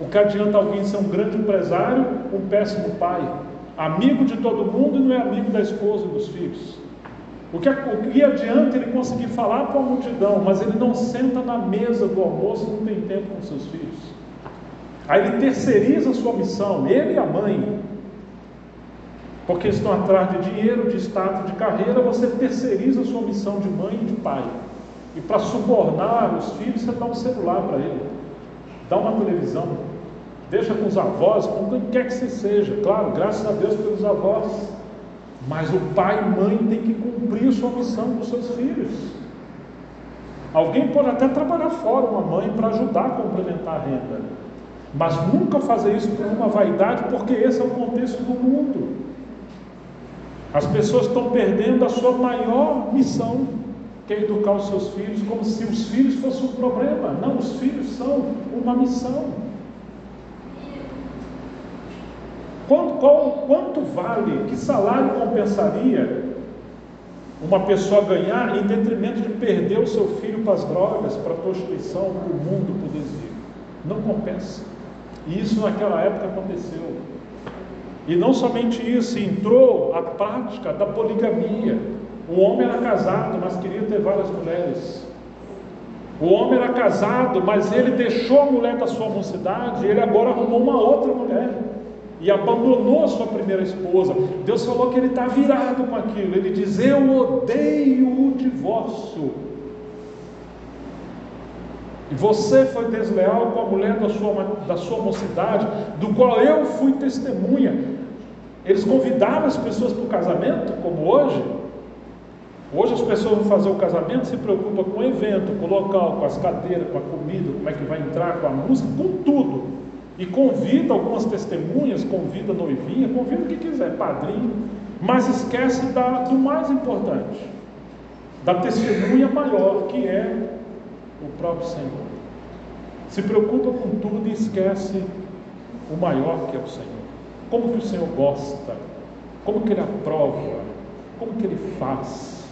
[SPEAKER 1] O que adianta alguém ser um grande empresário, um péssimo pai, amigo de todo mundo e não é amigo da esposa e dos filhos? O que adianta ele conseguir falar para a multidão, mas ele não senta na mesa do almoço e não tem tempo com seus filhos? Aí ele terceiriza a sua missão, ele e a mãe, porque estão atrás de dinheiro, de status, de carreira. Você terceiriza a sua missão de mãe e de pai, e para subornar os filhos, você dá um celular para ele, dá uma televisão, deixa com os avós, com quem quer que você seja. Claro, graças a Deus pelos avós, mas o pai e mãe tem que cumprir a sua missão com os seus filhos. Alguém pode até trabalhar fora, uma mãe, para ajudar a complementar a renda, mas nunca fazer isso por uma vaidade, porque esse é o contexto do mundo. As pessoas estão perdendo a sua maior missão, que é educar os seus filhos, como se os filhos fossem um problema. Não, os filhos são uma missão. Quanto vale, que salário compensaria uma pessoa ganhar em detrimento de perder o seu filho para as drogas, para a prostituição, para o mundo, para o desvio. Não compensa. E isso naquela época aconteceu. E não somente isso, entrou a prática da poligamia. O homem era casado, mas queria ter várias mulheres. O homem era casado, mas ele deixou a mulher da sua mocidade, e ele agora arrumou uma outra mulher. E abandonou a sua primeira esposa. Deus falou que ele está virado com aquilo. Ele diz: eu odeio o divórcio. E você foi desleal com a mulher da sua mocidade, do qual eu fui testemunha. Eles convidavam as pessoas para o casamento, como hoje. Hoje as pessoas vão fazer o casamento, se preocupam com o evento, com o local, com as cadeiras, com a comida, como é que vai entrar, com a música, com tudo. E convida algumas testemunhas, convida a noivinha, convida o que quiser, padrinho, mas esquece do mais importante, da testemunha maior, que é o próprio Senhor. Se preocupa com tudo e esquece o maior, que é o Senhor. Como que o Senhor gosta, como que Ele aprova, como que Ele faz.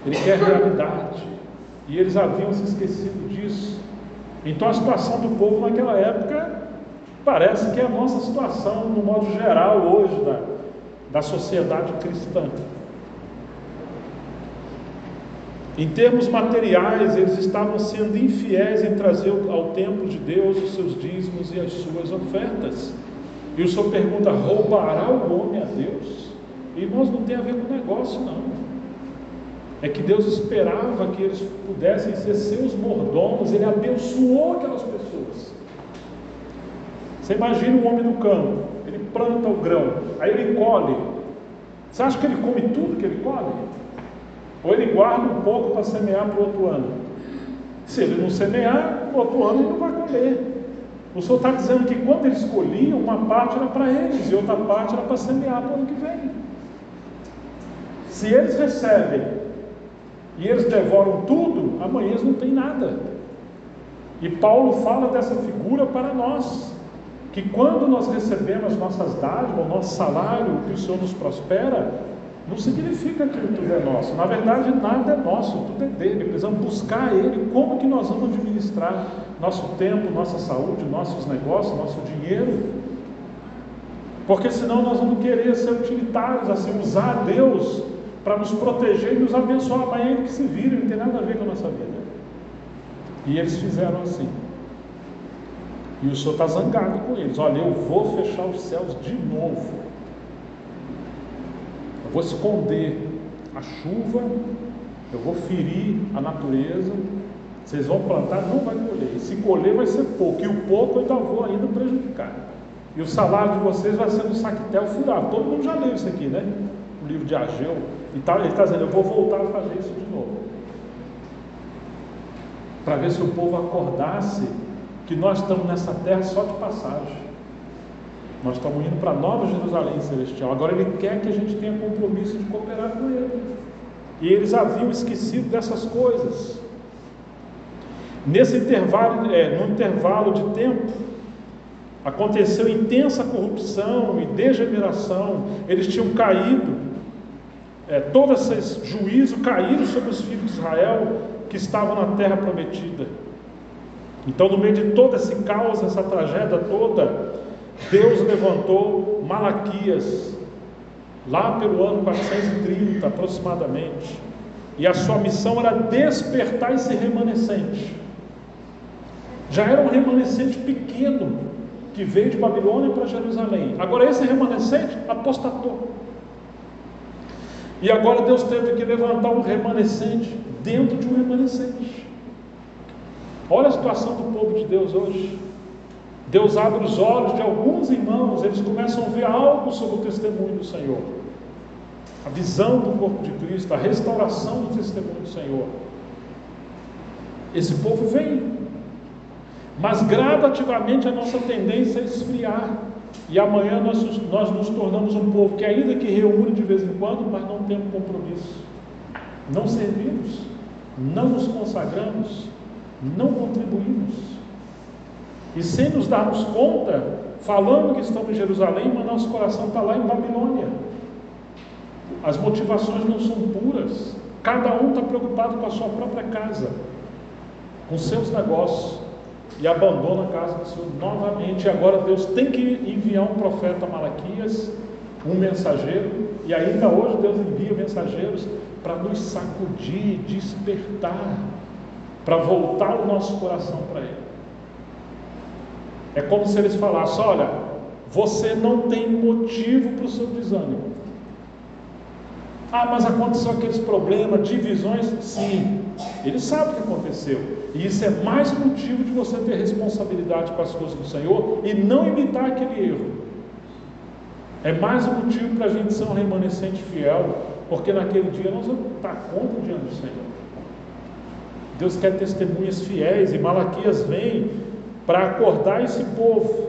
[SPEAKER 1] Ele quer realidade, e eles haviam se esquecido disso. Então a situação do povo naquela época parece que é a nossa situação, no modo geral, hoje, da sociedade cristã. Em termos materiais, eles estavam sendo infiéis em trazer ao templo de Deus os seus dízimos e as suas ofertas. E o Senhor pergunta: roubará o homem a Deus? E nós não tem a ver com negócio, não. É que Deus esperava que eles pudessem ser seus mordomos. Ele abençoou aquelas pessoas. Você imagina um homem no campo, ele planta o grão, aí ele colhe. Você acha que ele come tudo que ele colhe? Ou ele guarda um pouco para semear para o outro ano? Se ele não semear, no outro ano ele não vai colher. O Senhor está dizendo que quando eles colhiam, uma parte era para eles e outra parte era para semear para o ano que vem. Se eles recebem e eles devoram tudo, amanhã eles não têm nada. E Paulo fala dessa figura para nós, que quando nós recebemos nossas dádivas, o nosso salário, que o Senhor nos prospera, não significa que tudo é nosso. Na verdade, nada é nosso, tudo é dele. Precisamos buscar Ele. Como que nós vamos administrar nosso tempo, nossa saúde, nossos negócios, nosso dinheiro? Porque senão nós vamos querer ser utilitários, assim, usar Deus para nos proteger e nos abençoar. Mas é Ele que se vira, não tem nada a ver com a nossa vida. E eles fizeram assim. E o Senhor está zangado com eles. Olha, eu vou fechar os céus de novo. Eu vou esconder a chuva, eu vou ferir a natureza. Vocês vão plantar, não vai colher. E se colher vai ser pouco. E o pouco eu vou ainda prejudicar. E o salário de vocês vai ser no saquetel furado. Todo mundo já leu isso aqui, né? O livro de Ageu. E tal, ele está dizendo: eu vou voltar a fazer isso de novo. Para ver se o povo acordasse que nós estamos nessa terra só de passagem. Nós estamos indo para a Nova Jerusalém Celestial. Agora Ele quer que a gente tenha compromisso de cooperar com Ele. E eles haviam esquecido dessas coisas. Nesse intervalo, no intervalo de tempo, aconteceu intensa corrupção e degeneração. Eles tinham caído, todo esse juízo caíram sobre os filhos de Israel que estavam na terra prometida. Então, no meio de todo esse caos, essa tragédia toda, Deus levantou Malaquias, lá pelo ano 430 aproximadamente, e a sua missão era despertar esse remanescente. Já era um remanescente pequeno, que veio de Babilônia para Jerusalém. Agora esse remanescente apostatou. E agora Deus teve que levantar um remanescente dentro de um remanescente. Olha a situação do povo de Deus hoje. Deus abre os olhos de alguns irmãos, eles começam a ver algo sobre o testemunho do Senhor. A visão do corpo de Cristo, a restauração do testemunho do Senhor. Esse povo vem, mas gradativamente a nossa tendência é esfriar. E amanhã nós nos tornamos um povo que ainda que reúne de vez em quando, mas não temos compromisso. Não servimos, não nos consagramos, não contribuímos. E sem nos darmos conta, falando que estamos em Jerusalém, mas nosso coração está lá em Babilônia. As motivações não são puras. Cada um está preocupado com a sua própria casa, com seus negócios, e abandona a casa do Senhor novamente. E agora Deus tem que enviar um profeta, Malaquias, um mensageiro, e ainda hoje Deus envia mensageiros para nos sacudir, despertar, para voltar o nosso coração para Ele. É como se eles falassem: olha, você não tem motivo para o seu desânimo. Ah, mas aconteceu aqueles problemas, divisões. Sim, ele sabe o que aconteceu, e isso é mais motivo de você ter responsabilidade com as coisas do Senhor e não imitar aquele erro. É mais um motivo para a gente ser um remanescente fiel, porque naquele dia nós vamos estar contra diante do Senhor. Deus quer testemunhas fiéis, e Malaquias vem para acordar esse povo.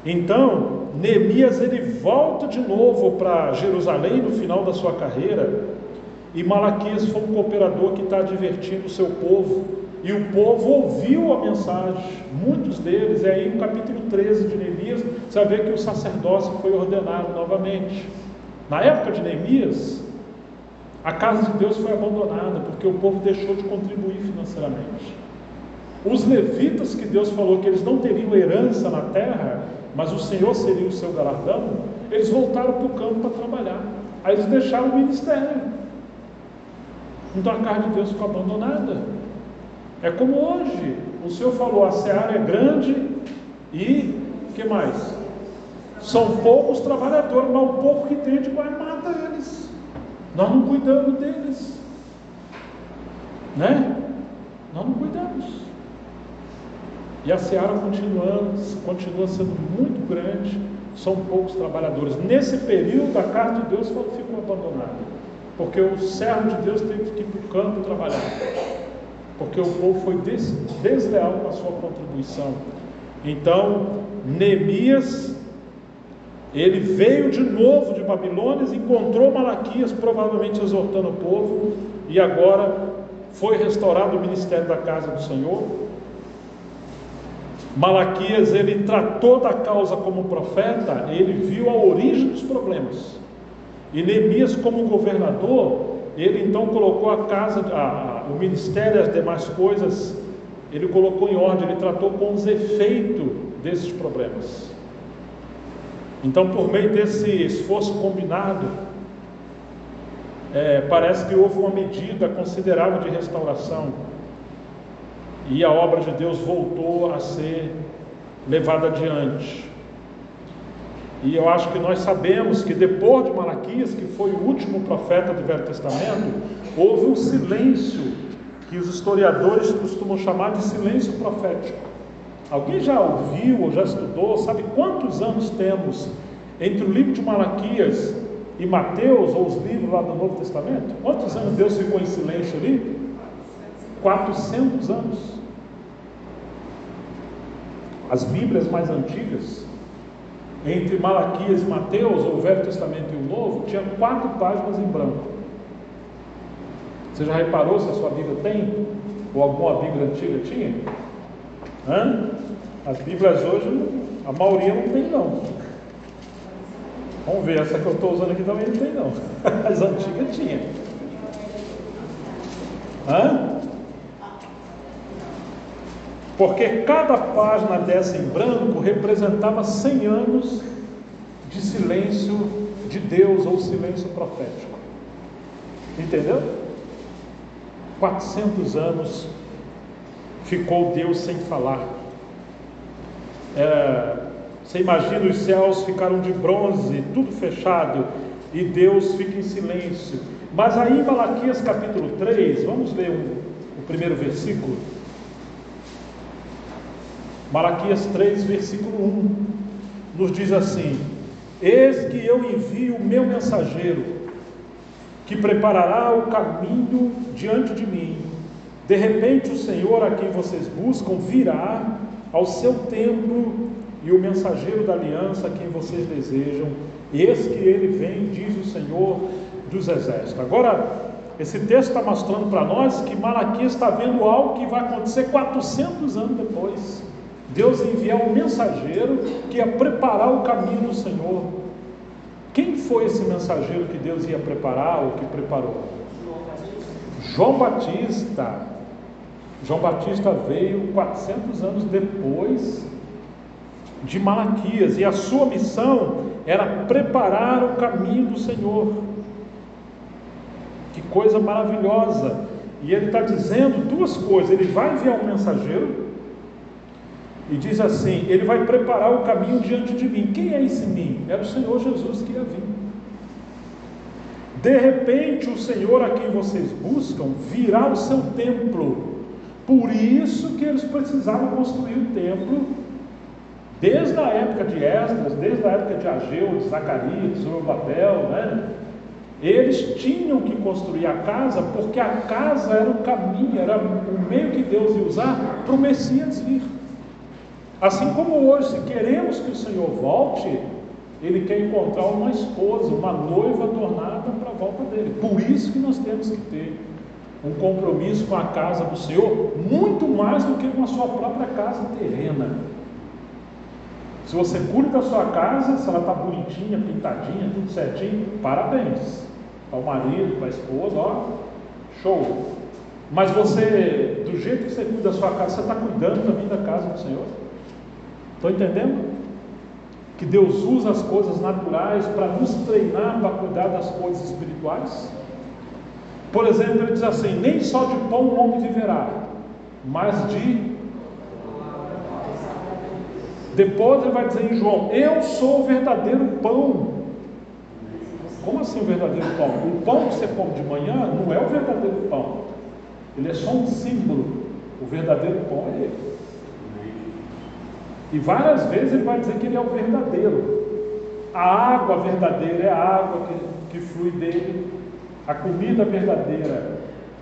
[SPEAKER 1] Então, Neemias ele volta de novo para Jerusalém no final da sua carreira, e Malaquias foi um cooperador que está advertindo o seu povo, e o povo ouviu a mensagem, muitos deles. E aí no capítulo 13 de Neemias, você vai ver que o sacerdócio foi ordenado novamente. Na época de Neemias, a casa de Deus foi abandonada, porque o povo deixou de contribuir financeiramente. Os levitas, que Deus falou que eles não teriam herança na terra, mas o Senhor seria o seu galardão, eles voltaram para o campo para trabalhar. Aí eles deixaram o ministério. Então a casa de Deus ficou abandonada. É como hoje, o Senhor falou: a seara é grande e o que mais? São poucos trabalhadores, mas o pouco que tem, a gente vai e mata eles. Nós não cuidamos deles, né? Nós não cuidamos. E a seara continua sendo muito grande, são poucos trabalhadores. Nesse período, a casa de Deus ficou abandonada, porque o servo de Deus teve que ir para o campo trabalhar, porque o povo foi desleal com a sua contribuição. Então, Neemias, ele veio de novo de Babilônia, encontrou Malaquias, provavelmente exortando o povo, e agora foi restaurado o ministério da casa do Senhor. Malaquias, ele tratou da causa como profeta, ele viu a origem dos problemas. E Neemias, como governador, ele então colocou a casa, o ministério e as demais coisas, ele colocou em ordem, ele tratou com os efeitos desses problemas. Então, por meio desse esforço combinado, parece que houve uma medida considerável de restauração, e a obra de Deus voltou a ser levada adiante. E eu acho que nós sabemos que depois de Malaquias, que foi o último profeta do Velho Testamento, houve um silêncio que os historiadores costumam chamar de silêncio profético. Alguém já ouviu ou já estudou, sabe quantos anos temos entre o livro de Malaquias e Mateus, ou os livros lá do Novo Testamento? Quantos anos Deus ficou em silêncio ali? 400 anos. As Bíblias mais antigas, entre Malaquias e Mateus, ou o Velho Testamento e o Novo, tinha 4 páginas em branco. Você já reparou se a sua Bíblia tem? Ou alguma Bíblia antiga tinha? As Bíblias hoje, a maioria não tem não. Vamos ver, essa que eu estou usando aqui também não tem não. As antigas tinha. Porque cada página dessa em branco representava 100 anos de silêncio de Deus, ou silêncio profético. Entendeu? 400 anos ficou Deus sem falar. Você imagina, os céus ficaram de bronze, tudo fechado, e Deus fica em silêncio. Mas aí em Malaquias capítulo 3, vamos ler o primeiro versículo. Malaquias 3, versículo 1, nos diz assim: eis que eu envio o meu mensageiro, que preparará o caminho diante de mim. De repente o Senhor a quem vocês buscam virá ao seu templo, e o mensageiro da aliança a quem vocês desejam, eis que ele vem, diz o Senhor dos exércitos. Agora, esse texto está mostrando para nós que Malaquias está vendo algo que vai acontecer 400 anos depois. Deus enviar um mensageiro que ia preparar o caminho do Senhor, Quem foi esse mensageiro que Deus ia preparar ou que preparou? João Batista. João Batista veio 400 anos depois de Malaquias, e a sua missão era preparar o caminho do Senhor. Que coisa maravilhosa! E ele está dizendo duas coisas. Ele vai enviar um mensageiro e diz assim: ele vai preparar o caminho diante de mim. Quem é esse mim? Era o Senhor Jesus que ia vir. De repente, o Senhor a quem vocês buscam virá o seu templo. Por isso que eles precisavam construir o templo, desde a época de Esdras, desde a época de Ageu, de Zacarias, de Zorobabel, né? Eles tinham que construir a casa, porque a casa era o caminho, era o meio que Deus ia usar para o Messias vir. Assim como hoje, se queremos que o Senhor volte, Ele quer encontrar uma esposa, uma noiva adornada para a volta dele. Por isso que nós temos que ter um compromisso com a casa do Senhor, muito mais do que com a sua própria casa terrena. Se você cuida da sua casa, se ela está bonitinha, pintadinha, tudo certinho, parabéns. Para o marido, para a esposa, ó, show. Mas você, do jeito que você cuida da sua casa, você está cuidando também da casa do Senhor? Estão entendendo? Que Deus usa as coisas naturais para nos treinar para cuidar das coisas espirituais. Por exemplo, ele diz assim: nem só de pão o homem viverá, mas de... Depois ele vai dizer em João: eu sou o verdadeiro pão. Como assim o verdadeiro pão? O pão que você come de manhã não é o verdadeiro pão. Ele é só um símbolo. O verdadeiro pão é ele. E várias vezes ele vai dizer que ele é o verdadeiro. A água verdadeira é a água que flui dele. A comida verdadeira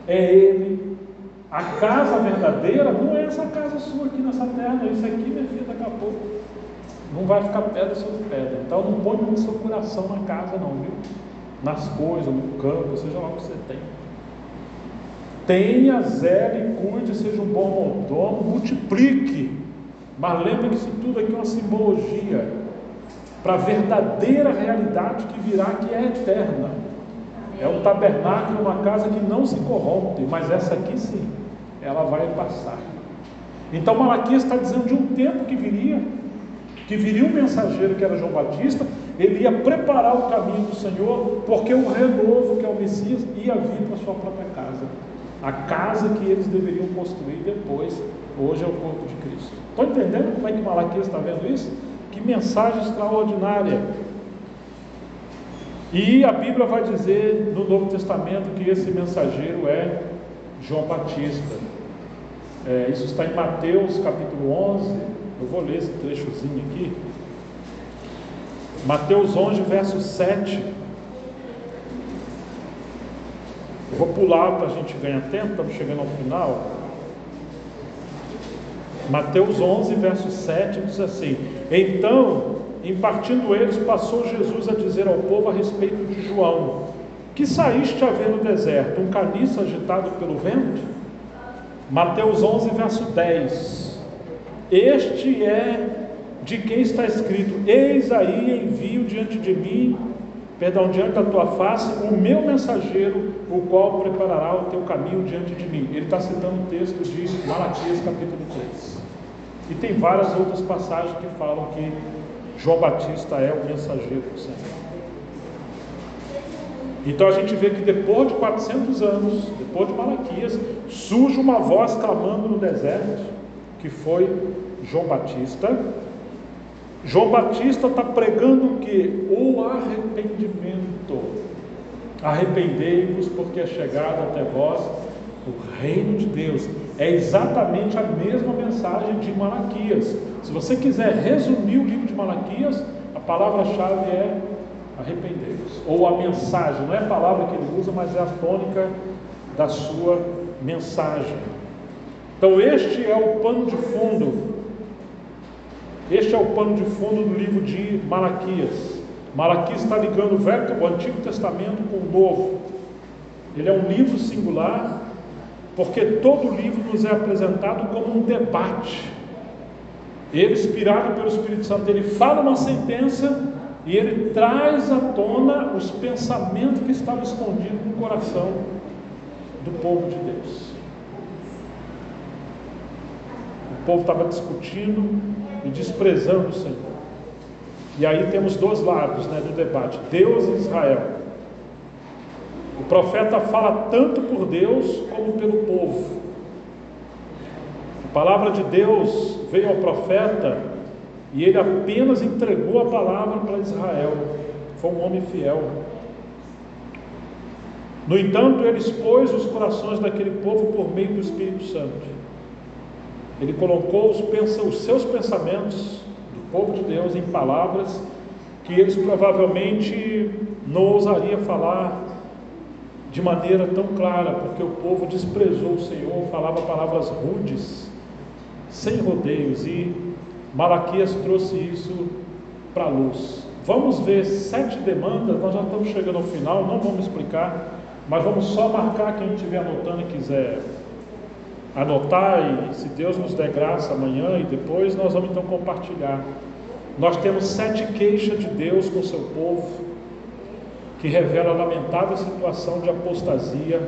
[SPEAKER 1] é ele. A casa verdadeira não é essa casa sua aqui nessa terra, não. Isso aqui, minha filha, daqui a pouco não vai ficar pedra sobre pedra. Então não põe muito seu coração na casa não, viu? Nas coisas, no campo, seja lá o que você tem. Tenha, zele, cuide, seja um bom mordomo, multiplique. Mas lembre que isso tudo aqui é uma simbologia para a verdadeira realidade que virá, que é eterna. É um tabernáculo, uma casa que não se corrompe, mas essa aqui sim, ela vai passar. Então Malaquias está dizendo de um tempo que viria um mensageiro que era João Batista. Ele ia preparar o caminho do Senhor, porque o renovo, que é o Messias, ia vir para a sua própria casa. A casa que eles deveriam construir depois. Hoje é o corpo de Cristo. Estão entendendo como é que Malaquias está vendo isso? Que mensagem extraordinária! E a Bíblia vai dizer no Novo Testamento que esse mensageiro é João Batista. Isso está em Mateus capítulo 11. Eu vou ler esse trechozinho aqui. Mateus 11, verso 7. Eu vou pular para a gente ganhar tempo, estamos chegando ao final. Mateus 11, verso 7 diz assim: então, em partindo eles, passou Jesus a dizer ao povo a respeito de João: que saíste a ver no deserto? Um caniço agitado pelo vento? Mateus 11, verso 10: este é de quem está escrito: eis aí envio diante da tua face, o meu mensageiro, o qual preparará o teu caminho diante de mim. Ele está citando o texto de Malaquias capítulo 3. E tem várias outras passagens que falam que João Batista é o mensageiro do Senhor. Então a gente vê que depois de 400 anos, depois de Malaquias, surge uma voz clamando no deserto, que foi João Batista. João Batista está pregando o que? O arrependimento. Arrependei-vos, porque é chegado até vós o reino de Deus. É exatamente a mesma mensagem de Malaquias. Se você quiser resumir o livro de Malaquias, a palavra-chave é arrependei-vos. Ou a mensagem, não é a palavra que ele usa, mas é a tônica da sua mensagem. Então este é o pano de fundo. Este é o pano de fundo do livro de Malaquias. Malaquias está ligando o Antigo Testamento com o Novo. Ele é um livro singular, porque todo o livro nos é apresentado como um debate. Ele, inspirado pelo Espírito Santo, ele fala uma sentença e ele traz à tona os pensamentos que estavam escondidos no coração do povo de Deus. O povo estava discutindo e desprezando o Senhor. E aí temos dois lados, do debate, Deus e Israel. O profeta fala tanto por Deus como pelo povo. A palavra de Deus veio ao profeta e ele apenas entregou a palavra para Israel. Foi um homem fiel. No entanto, ele expôs os corações daquele povo por meio do Espírito Santo. Ele colocou os seus pensamentos do povo de Deus em palavras que eles provavelmente não ousariam falar de maneira tão clara, porque o povo desprezou o Senhor, falava palavras rudes, sem rodeios, e Malaquias trouxe isso para a luz. Vamos ver 7 demandas, nós já estamos chegando ao final, não vamos explicar, mas vamos só marcar quem estiver anotando e quiser anotar, e se Deus nos der graça amanhã e depois, nós vamos então compartilhar. Nós temos 7 queixas de Deus com o seu povo, que revela a lamentável situação de apostasia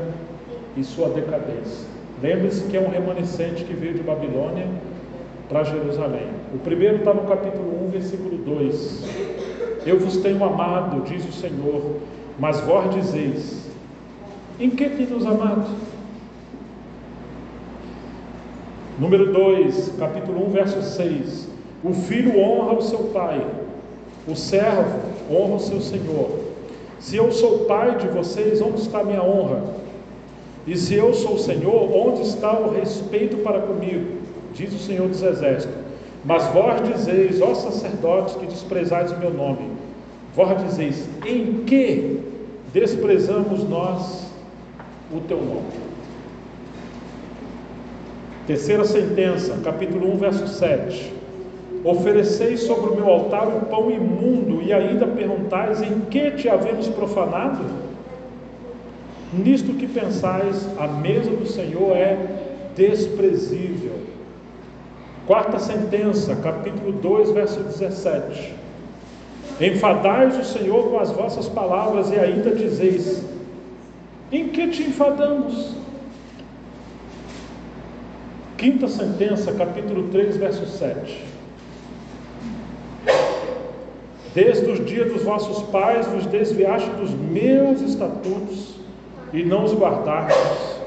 [SPEAKER 1] e sua decadência. Lembre-se que é um remanescente que veio de Babilônia para Jerusalém. O primeiro está no capítulo 1, versículo 2. Eu vos tenho amado, diz o Senhor, mas vós dizeis, em que tem nos amado? Número 2, capítulo 1, verso 6. O filho honra o seu pai, o servo honra o seu senhor. Se eu sou pai de vocês, onde está a minha honra? E se eu sou o Senhor, onde está o respeito para comigo? Diz o Senhor dos Exércitos. Mas vós dizeis, ó sacerdotes que desprezais o meu nome, vós dizeis, em que desprezamos nós o teu nome? Terceira sentença, capítulo 1, verso 7. Ofereceis sobre o meu altar o pão imundo, e ainda perguntais, em que te havemos profanado? Nisto que pensais, a mesa do Senhor é desprezível. Quarta sentença, capítulo 2, verso 17. Enfadais o Senhor com as vossas palavras, e ainda dizeis, em que te enfadamos? Quinta sentença, capítulo 3, verso 7. Desde os dias dos vossos pais vos desviaste dos meus estatutos e não os guardastes.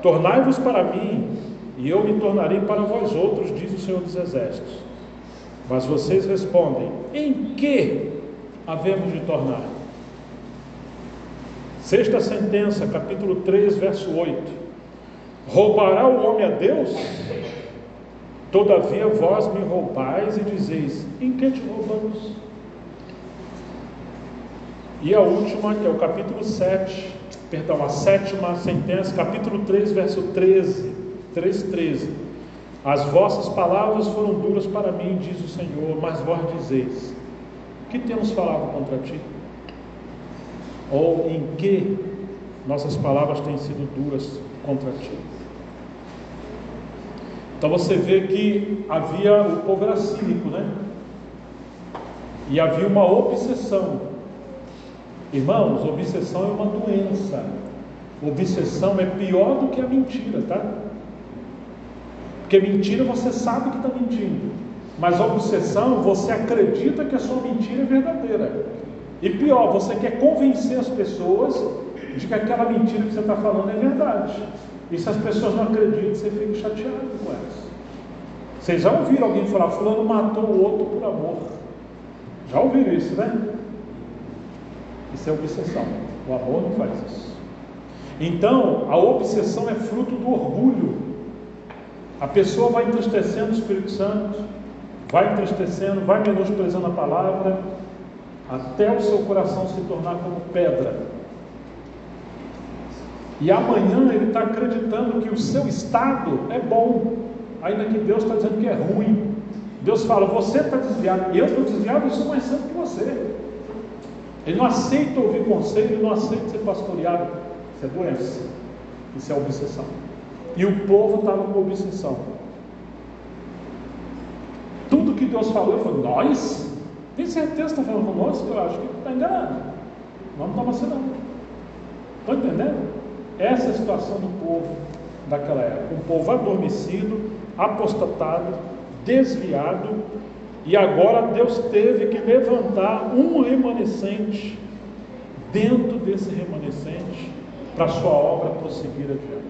[SPEAKER 1] Tornai-vos para mim, e eu me tornarei para vós outros, diz o Senhor dos Exércitos. Mas vocês respondem, em que havemos de tornar? Sexta sentença, capítulo 3, verso 8. Roubará o homem a Deus? Todavia vós me roubais e dizeis, em que te roubamos? E a última, que é o capítulo 7, a sétima sentença, capítulo 3, verso 13, 3:13. As vossas palavras foram duras para mim, diz o Senhor, mas vós dizeis, que temos falado contra ti? Ou em que nossas palavras têm sido duras contra ti? Então você vê que o povo era cínico, E havia uma obsessão. Irmãos, obsessão é uma doença. Obsessão é pior do que a mentira, tá? Porque mentira você sabe que está mentindo, mas obsessão você acredita que a sua mentira é verdadeira. E pior, você quer convencer as pessoas de que aquela mentira que você está falando é verdade. E se as pessoas não acreditam, você fica chateado com elas. Vocês já ouviram alguém falar, fulano matou o outro por amor? Já ouviram isso, Isso é obsessão. O amor não faz isso. Então, a obsessão é fruto do orgulho. A pessoa vai entristecendo o Espírito Santo, vai entristecendo, vai menosprezando a palavra, até o seu coração se tornar como pedra. E amanhã ele está acreditando que o seu estado é bom, ainda que Deus está dizendo que é ruim. Deus fala, você está desviado, eu estou desviado, eu sou mais santo que você. Ele não aceita ouvir conselho, ele não aceita ser pastoreado. Isso é doença, isso é obsessão. E o povo estava com obsessão. Tudo que Deus falou, ele falou, nós? Tem certeza que está falando conosco? Eu acho que está enganado. Não está vacilando. Estão entendendo? Essa é a situação do povo daquela época. Um povo adormecido, apostatado, desviado, e agora Deus teve que levantar um remanescente dentro desse remanescente para a sua obra prosseguir adiante.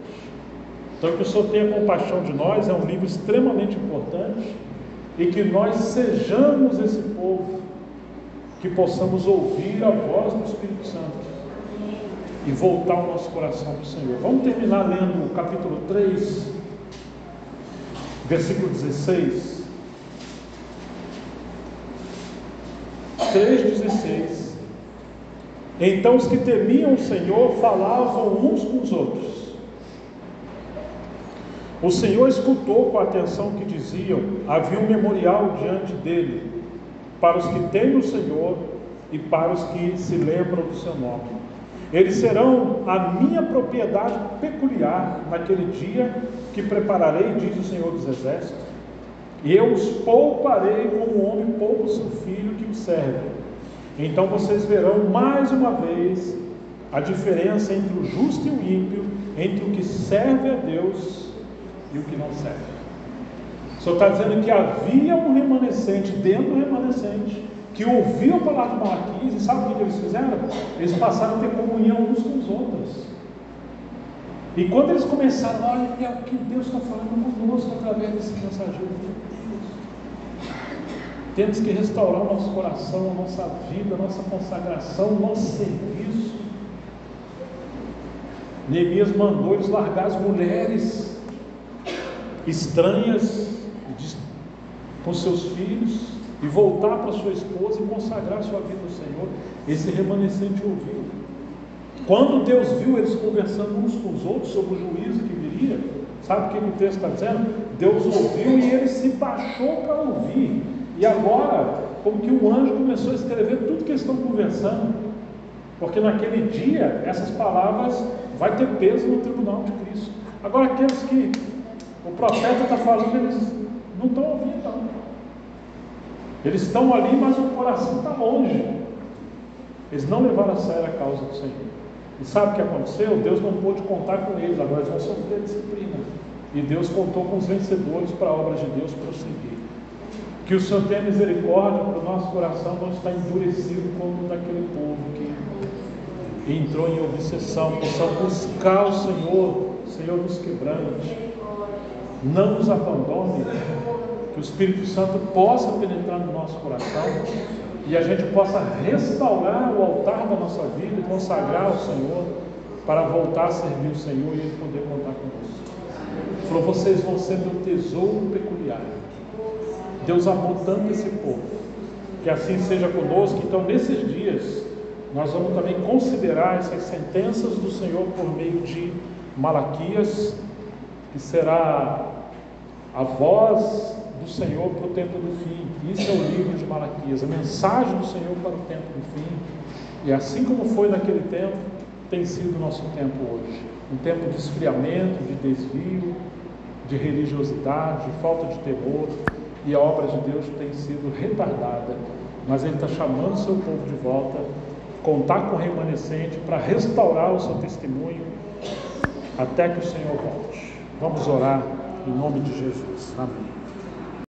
[SPEAKER 1] Então, que o Senhor tenha compaixão de nós, é um livro extremamente importante, e que nós sejamos esse povo, que possamos ouvir a voz do Espírito Santo e voltar o nosso coração para o Senhor. Vamos terminar lendo o capítulo 3, versículo 16. 3,16. Então os que temiam o Senhor falavam uns com os outros. O Senhor escutou com atenção o que diziam. Havia um memorial diante dele para os que temem o Senhor e para os que se lembram do seu nome. Eles serão a minha propriedade peculiar naquele dia que prepararei, diz o Senhor dos Exércitos, e eu os pouparei como o homem poupa o seu filho que o serve. Então vocês verão mais uma vez a diferença entre o justo e o ímpio, entre o que serve a Deus e o que não serve. O Senhor está dizendo que havia um remanescente dentro do remanescente que ouviu a palavra de Malaquias, e sabe o que eles fizeram? Eles passaram a ter comunhão uns com os outros. E quando eles começaram, olha o que Deus está falando conosco através desse mensageiro. Temos que restaurar o nosso coração, a nossa vida, a nossa consagração, o nosso serviço. Neemias mandou eles largar as mulheres estranhas com seus filhos e voltar para sua esposa e consagrar sua vida ao Senhor. Esse remanescente ouviu. Quando Deus viu eles conversando uns com os outros sobre o juízo que viria, sabe o que o texto está dizendo? Deus ouviu e ele se baixou para ouvir. E agora, como que o anjo começou a escrever tudo que eles estão conversando, porque naquele dia essas palavras vai ter peso no tribunal de Cristo. Agora aqueles que o profeta está falando, eles não estão ouvindo não. Eles estão ali, mas o coração está longe. Eles não levaram a sério a causa do Senhor. E sabe o que aconteceu? Deus não pôde contar com eles, agora eles vão sofrer disciplina. E Deus contou com os vencedores para a obra de Deus prosseguir. Que o Senhor tenha misericórdia para o nosso coração não estar endurecido como o daquele povo que entrou em obsessão. Possamos buscar o Senhor nos quebrante, não nos abandone, que o Espírito Santo possa penetrar no nosso coração e a gente possa restaurar o altar da nossa vida e consagrar ao Senhor para voltar a servir o Senhor e Ele poder contar conosco. Ele falou, vocês vão ser meu tesouro peculiar. Deus amou tanto esse povo, que assim seja conosco. Então nesses dias nós vamos também considerar essas sentenças do Senhor por meio de Malaquias, que será a voz do Senhor para o tempo do fim. Isso é o livro de Malaquias, a mensagem do Senhor para o tempo do fim. E assim como foi naquele tempo, tem sido o nosso tempo hoje. Um tempo de esfriamento, de desvio, de religiosidade, de falta de temor, e a obra de Deus tem sido retardada. Mas Ele está chamando o seu povo de volta, contar com o remanescente para restaurar o seu testemunho até que o Senhor volte. Vamos orar em nome de Jesus. Amém.